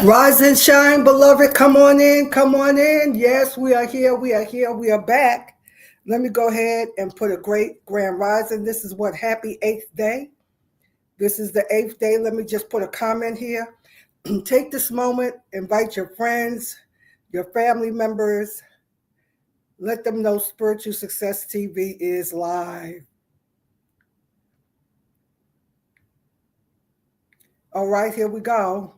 Rise and shine, beloved. Come on in. Come on in. Yes, we are here. We are here. We are back. Let me go ahead and put a great grand rising. This is what happy eighth day. This is the eighth day. Let me just put a comment here. Take this moment, invite your friends, your family members. Let them know Spiritual Success TV is live. All right, here we go.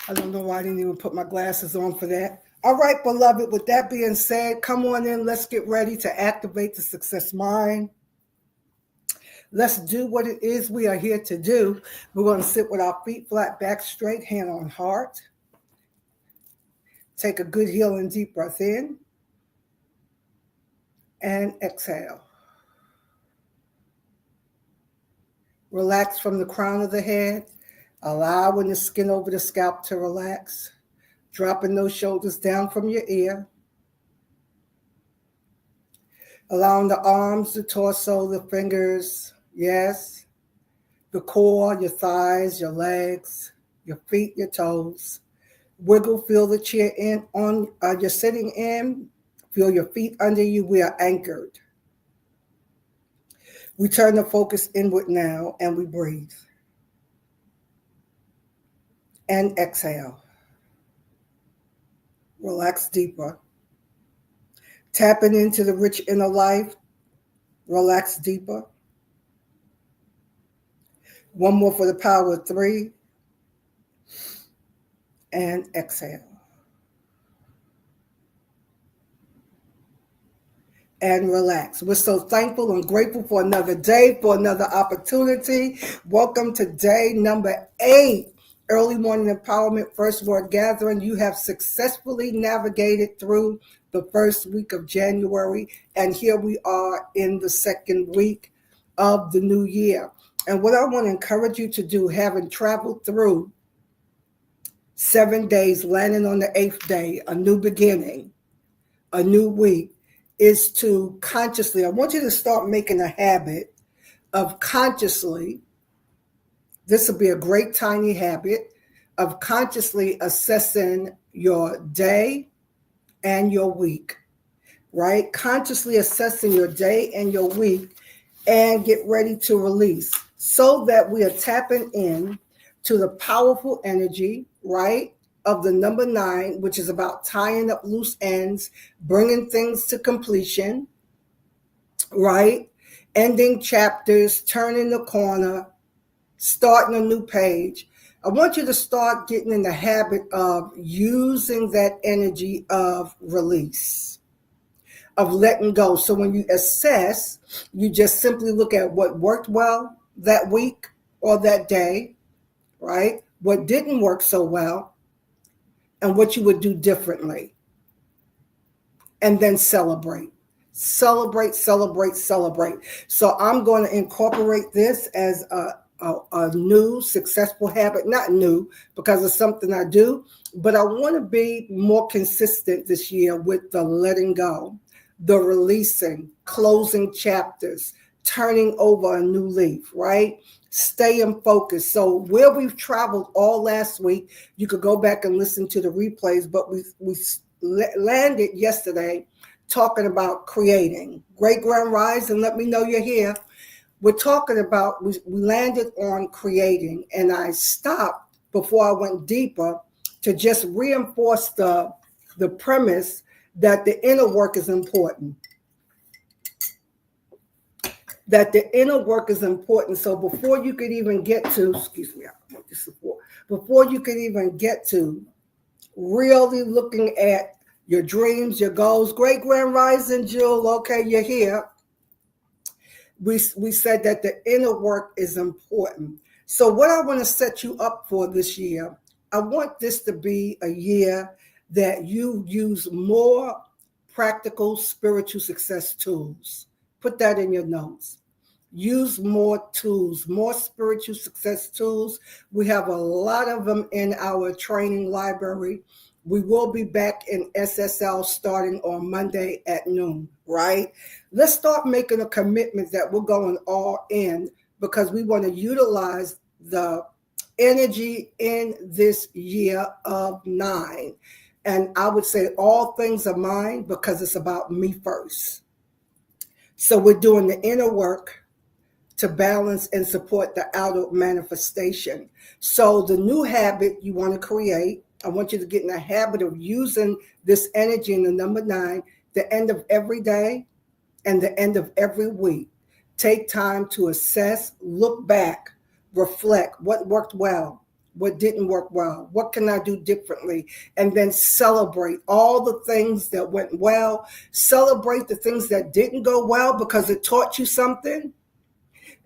I don't know why I didn't even put my glasses on for that. All right, beloved, with that being said, come on in. Let's get ready to activate the success mind. Let's do what it is we are here to do. We're going to sit with our feet flat, back straight, hand on heart. Take a good healing deep breath in and exhale. Relax from the crown of the head, allowing the skin over the scalp to relax. Dropping those shoulders down from your ear. Allowing the arms, the torso, the fingers, yes, the core, your thighs, your legs, your feet, your toes. Wiggle, feel the chair you're sitting in. Feel your feet under you. We are anchored. We turn the focus inward now and we breathe. And exhale. Relax deeper. Tapping into the rich inner life. Relax deeper. One more for the power of 3. And exhale. And relax. We're so thankful and grateful for another day, for another opportunity. Welcome to day number 8. Early Morning Empowerment First Word Gathering. You have successfully navigated through the first week of January, and here we are in the second week of the new year. And what I want to encourage you to do, having traveled through 7 days, landing on the 8th day, a new beginning, a new week, is to consciously, I want you to start making a habit of consciously, this will be a great tiny habit of consciously assessing your day and your week, right? Consciously assessing your day and your week and get ready to release so that we are tapping in to the powerful energy, right, of the number 9, which is about tying up loose ends, bringing things to completion, right? Ending chapters, turning the corner, starting a new page. I want you to start getting in the habit of using that energy of release, of letting go. So when you assess, you just simply look at what worked well that week or that day, right? What didn't work so well, and what you would do differently. And then celebrate. Celebrate, celebrate, celebrate. So I'm going to incorporate this as a new successful habit. Not new, because it's something I do, but I want to be more consistent this year with the letting go, the releasing, closing chapters, turning over a new leaf, right? Staying focused. So where we've traveled all last week, you could go back and listen to the replays, but we landed yesterday talking about creating. Great Grand Rise, and let me know you're here. We're talking about, we landed on creating, and I stopped before I went deeper to just reinforce the premise that the inner work is important. That the inner work is important. So before you could even get to, before you could even get to really looking at your dreams, your goals, Great Grand Rising, Jewel, okay, you're here. We said that the inner work is important. So what I want to set you up for this year, I want this to be a year that you use more practical spiritual success tools. Put that in your notes. Use more tools, more spiritual success tools. We have a lot of them in our training library. We will be back in SSL starting on Monday at noon, right? Let's start making a commitment that we're going all in, because we want to utilize the energy in this year of 9. And I would say all things are mine because it's about me first. So we're doing the inner work to balance and support the outer manifestation. So the new habit you want to create, I want you to get in the habit of using this energy in the number 9, the end of every day and the end of every week. Take time to assess, look back, reflect what worked well, what didn't work well, what can I do differently, and then celebrate all the things that went well, celebrate the things that didn't go well because it taught you something.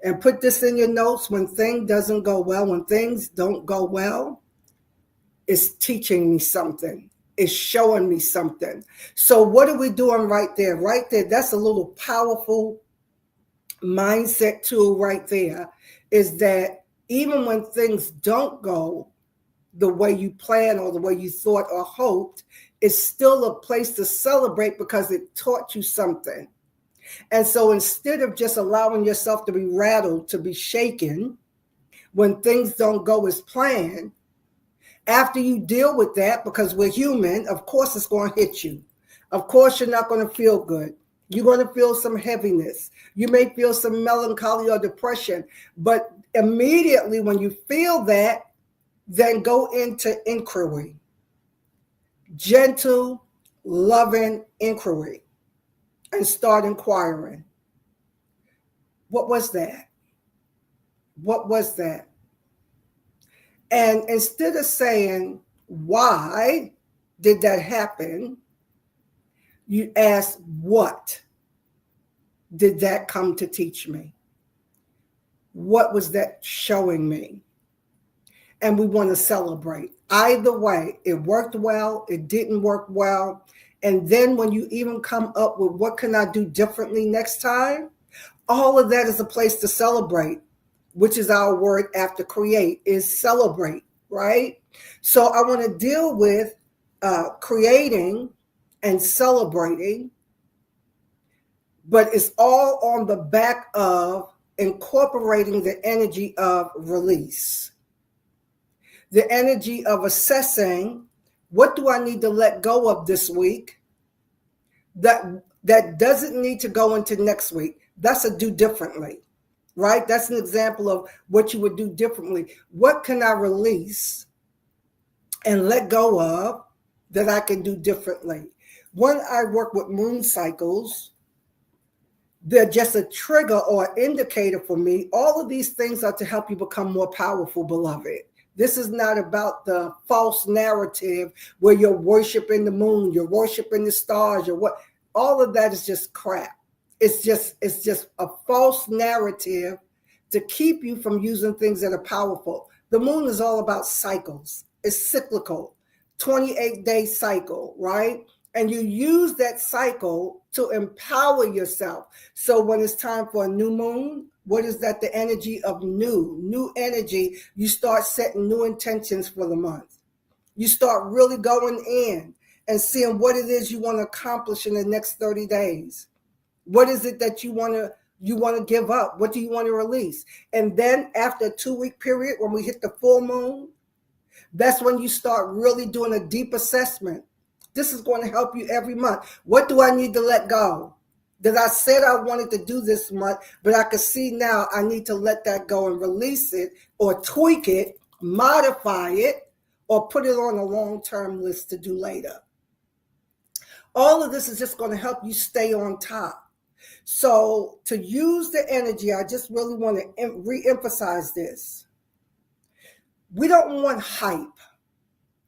And put this in your notes: when things doesn't go well, when things don't go well, it's teaching me something. It's showing me something. So what are we doing right there? Right there, that's a little powerful mindset tool right there, is that even when things don't go the way you plan or the way you thought or hoped, it's still a place to celebrate because it taught you something. And so instead of just allowing yourself to be rattled, to be shaken when things don't go as planned, after you deal with that, because we're human, of course it's going to hit you. Of course you're not going to feel good. You're going to feel some heaviness. You may feel some melancholy or depression. But immediately when you feel that, then go into inquiry. Gentle, loving inquiry. And start inquiring. What was that? What was that? And instead of saying, why did that happen? You ask, what did that come to teach me? What was that showing me? And we want to celebrate. Either way, it worked well, it didn't work well. And then when you even come up with what can I do differently next time, all of that is a place to celebrate, which is our word after create, is celebrate, right? So I want to deal with creating and celebrating, but it's all on the back of incorporating the energy of release, the energy of assessing, what do I need to let go of this week that doesn't need to go into next week? That's a do differently, right? That's an example of what you would do differently. What can I release and let go of that I can do differently? When I work with moon cycles, they're just a trigger or indicator for me. All of these things are to help you become more powerful, beloved. This is not about the false narrative where you're worshiping the moon, you're worshiping the stars, or what. All of that is just crap. It's just a false narrative to keep you from using things that are powerful. The moon is all about cycles. It's cyclical, 28-day cycle, right? And you use that cycle to empower yourself. So when it's time for a new moon, what is that? The energy of new energy. You start setting new intentions for the month. You start really going in and seeing what it is you want to accomplish in the next 30 days. What is it that you want to give up? What do you want to release? And then after a 2-week period, when we hit the full moon, that's when you start really doing a deep assessment. This is going to help you every month. What do I need to let go? That I said I wanted to do this month, but I can see now I need to let that go and release it or tweak it, modify it, or put it on a long-term list to do later. All of this is just going to help you stay on top. So to use the energy, I just really want to re-emphasize this. We don't want hype.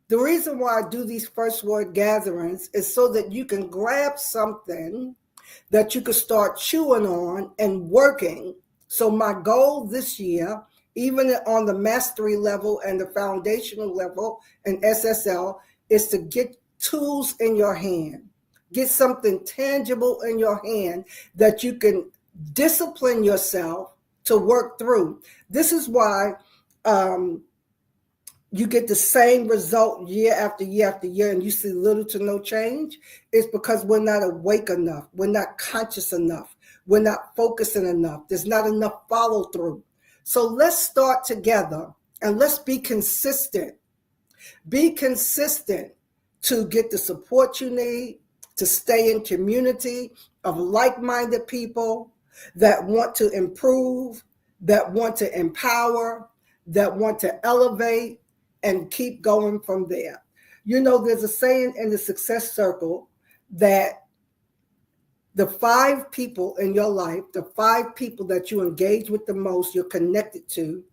The reason why I do these first word gatherings is so that you can grab something that you can start chewing on and working. So my goal this year, even on the mastery level and the foundational level and SSL, is to get tools in your hand. Get something tangible in your hand that you can discipline yourself to work through. This is why you get the same result year after year after year and you see little to no change. It's because we're not awake enough. We're not conscious enough. We're not focusing enough. There's not enough follow through. So let's start together And let's be consistent. Be consistent to get the support you need, to stay in community of like-minded people that want to improve, that want to empower, that want to elevate, and keep going from there. You know, there's a saying in the success circle that the 5 people in your life, the 5 people that you engage with the most, you're connected to,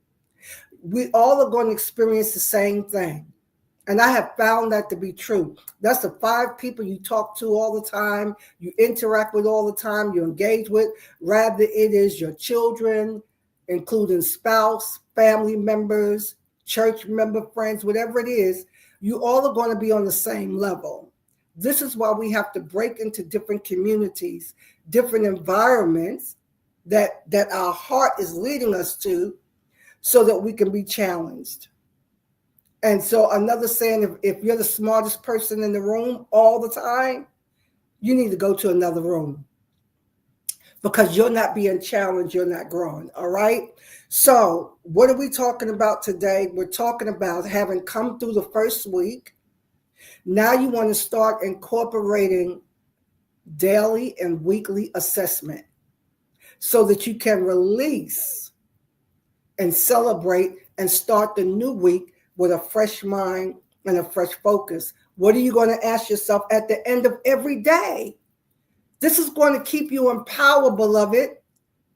we all are going to experience the same thing. And I have found that to be true. That's the 5 people you talk to all the time, you interact with all the time, you engage with. Rather, it is your children, including spouse, family members, church member, friends, whatever it is, you all are going to be on the same level. This is why we have to break into different communities, different environments that our heart is leading us to, so that we can be challenged. And so another saying, if you're the smartest person in the room all the time, you need to go to another room, because you're not being challenged, you're not growing, all right? So what are we talking about today? We're talking about having come through the first week. Now you want to start incorporating daily and weekly assessment so that you can release and celebrate and start the new week with a fresh mind and a fresh focus. What are you going to ask yourself at the end of every day? This is going to keep you empowered, beloved.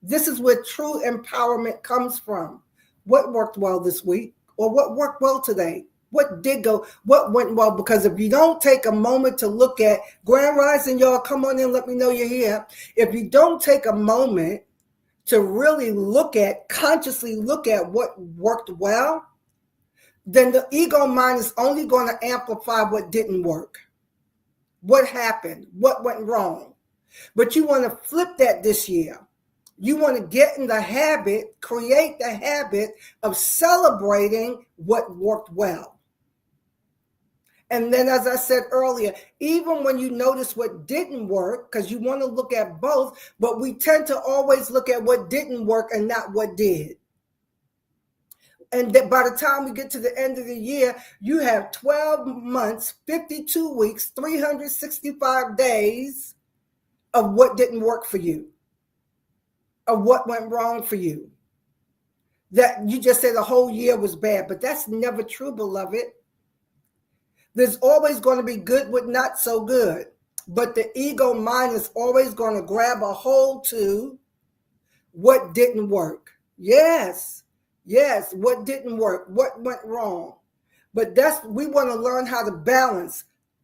This is where true empowerment comes from. What worked well this week? Or what worked well today? What went well? Because if you don't take a moment to look at, Grand Rising, y'all, come on in, let me know you're here. If you don't take a moment to really consciously look at what worked well, then the ego mind is only going to amplify what didn't work. What happened? What went wrong? But you want to flip that this year. You want to get in the habit, create the habit of celebrating what worked well. And then, as I said earlier, even when you notice what didn't work, because you want to look at both, but we tend to always look at what didn't work and not what did. And that by the time we get to the end of the year, you have 12 months, 52 weeks, 365 days of what didn't work for you, of what went wrong for you. That you just said the whole year was bad, but that's never true, beloved. There's always going to be good with not so good, but the ego mind is always going to grab a hold to what didn't work. Yes, what didn't work, what went wrong. But we want to learn how to balance.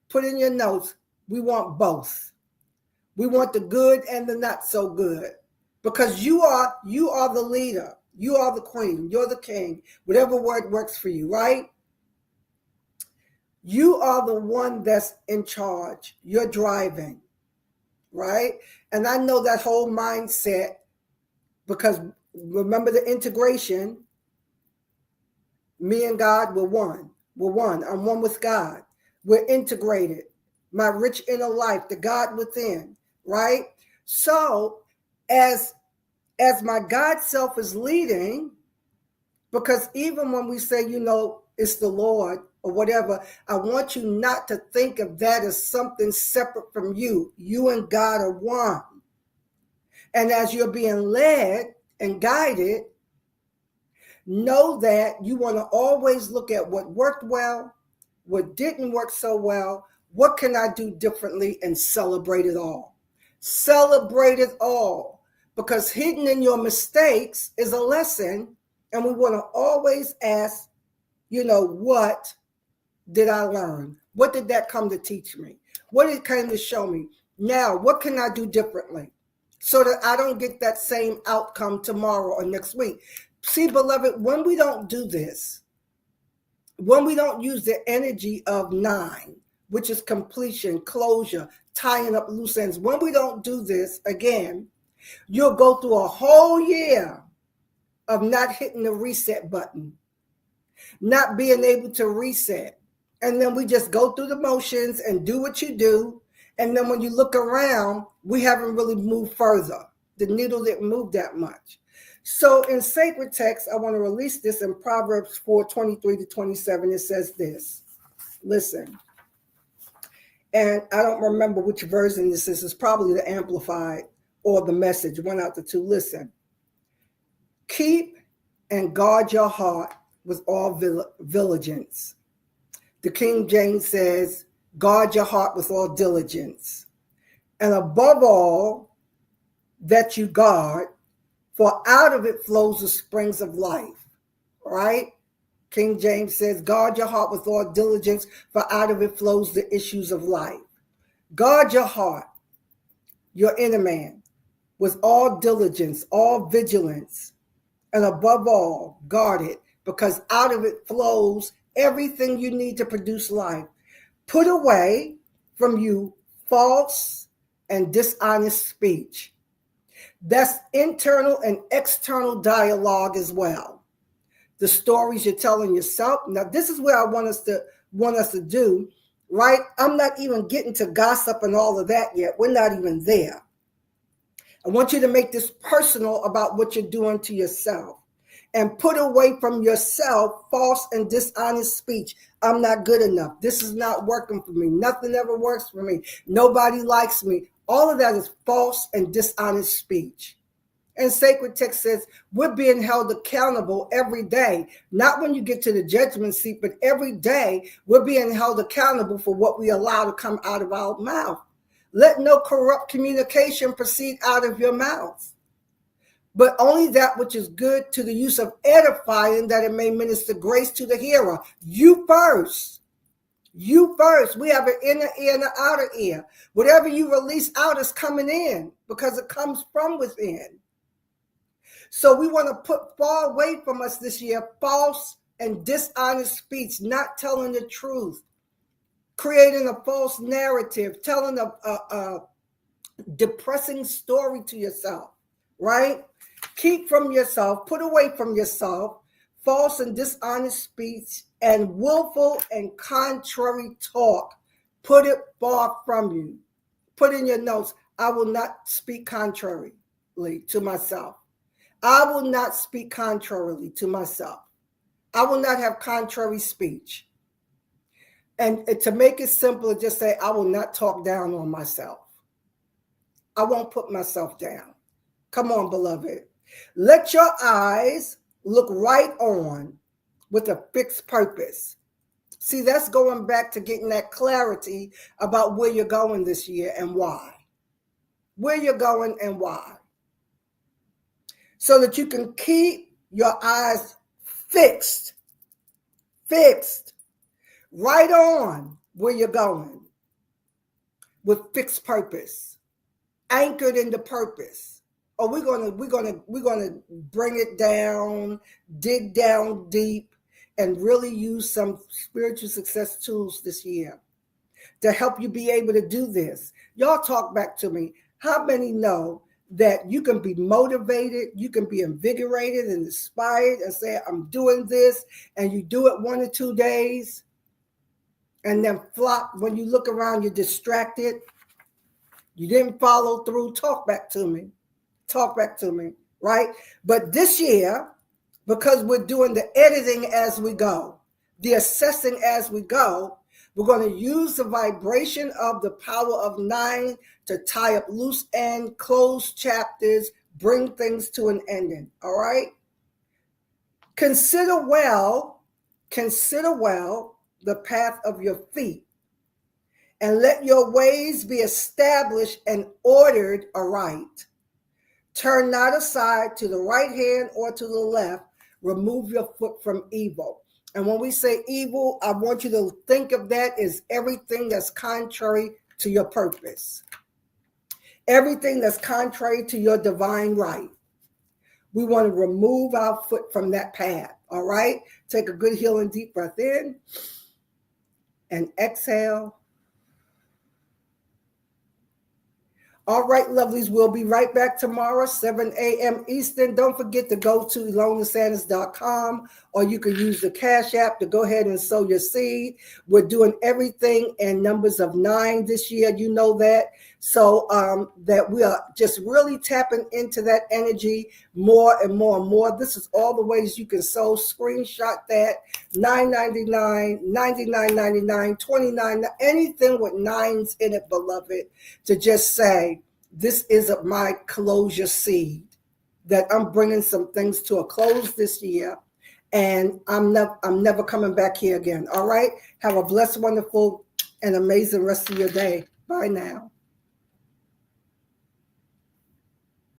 Put in your notes, we want both. We want the good and the not so good, because you are the leader. You are the queen. You're the king. Whatever word works for you, right? You are the one that's in charge. You're driving, right? And I know that whole mindset, because remember the integration. Me and God, we're one. We're one. I'm one with God. We're integrated. My rich inner life, the God within, right? So as my God self is leading, because even when we say, it's the Lord or whatever, I want you not to think of that as something separate from you. You and God are one. And as you're being led and guided, know that you want to always look at what worked well, what didn't work so well, what can I do differently, and celebrate it all. Celebrate it all, because hidden in your mistakes is a lesson, and we want to always ask, what did I learn? What did that come to teach me? What did it come to show me? Now, what can I do differently so that I don't get that same outcome tomorrow or next week? See, beloved, when we don't do this, when we don't use the energy of 9, which is completion, closure, tying up loose ends, when we don't do this, again, you'll go through a whole year of not hitting the reset button, not being able to reset. And then we just go through the motions and do what you do. And then when you look around, we haven't really moved further. The needle didn't move that much. So in sacred text, I want to release this in Proverbs 4:23-27. It says this. Listen. And I don't remember which version this is. It's probably the Amplified or the Message, one out the two. Listen. Keep and guard your heart with all diligence. The King James says, guard your heart with all diligence. And above all that you guard, for out of it flows the springs of life. Right? King James says, guard your heart with all diligence, for out of it flows the issues of life. Guard your heart, your inner man, with all diligence, all vigilance, and above all, guard it, because out of it flows everything you need to produce life. Put away from you false and dishonest speech. That's internal and external dialogue as well. The stories you're telling yourself. Now, this is where I want us to do, right? I'm not even getting to gossip and all of that yet. We're not even there. I want you to make this personal about what you're doing to yourself. And put away from yourself false and dishonest speech. I'm not good enough. This is not working for me. Nothing ever works for me. Nobody likes me. All of that is false and dishonest speech. And sacred text says we're being held accountable every day. Not when you get to the judgment seat, but every day we're being held accountable for what we allow to come out of our mouth. Let no corrupt communication proceed out of your mouth, but only that which is good to the use of edifying, that it may minister grace to the hearer. You first. You first. We have an inner ear and an outer ear. Whatever you release out is coming in because it comes from within. So we want to put far away from us this year false and dishonest speech, not telling the truth, creating a false narrative, telling a depressing story to yourself, right? Keep from yourself, put away from yourself, false and dishonest speech and willful and contrary talk. Put it far from you. Put in your notes, I will not speak contrarily to myself. I will not speak contrarily to myself. I will not have contrary speech. And to make it simple, just say, I will not talk down on myself. I won't put myself down. Come on, beloved. Let your eyes look right on with a fixed purpose. See, that's going back to getting that clarity about where you're going this year and why. Where you're going and why. So that you can keep your eyes fixed, right on where you're going with fixed purpose, anchored in the purpose. Or we're gonna bring it down, dig down deep, and really use some spiritual success tools this year to help you be able to do this. Y'all talk back to me. How many know that you can be motivated, you can be invigorated and inspired and say, I'm doing this, and you do it 1 or 2 days, and then flop, when you look around, you're distracted, you didn't follow through. Talk back to me, right? But this year, because we're doing the editing as we go, the assessing as we go, we're going to use the vibration of the power of 9 to tie up loose ends, close chapters, bring things to an ending. All right? Consider well the path of your feet, and let your ways be established and ordered aright. Turn not aside to the right hand or to the left. Remove your foot from evil. And when we say evil, I want you to think of that as everything that's contrary to your purpose. Everything that's contrary to your divine right. We want to remove our foot from that path, all right? Take a good healing deep breath in and exhale. All right, lovelies, we'll be right back tomorrow, 7 a.m. Eastern. Don't forget to go to ElonaSanders.com, or you can use the Cash App to go ahead and sow your seed. We're doing everything in numbers of 9 this year. You know that. So that we are just really tapping into that energy more and more and more. This is all the ways you can sow. Screenshot that. $9.99, $99.99, $29, anything with nines in it, beloved, to just say, this is my closure seed, that I'm bringing some things to a close this year, and I'm never coming back here again. All right? Have a blessed, wonderful, and amazing rest of your day. Bye now.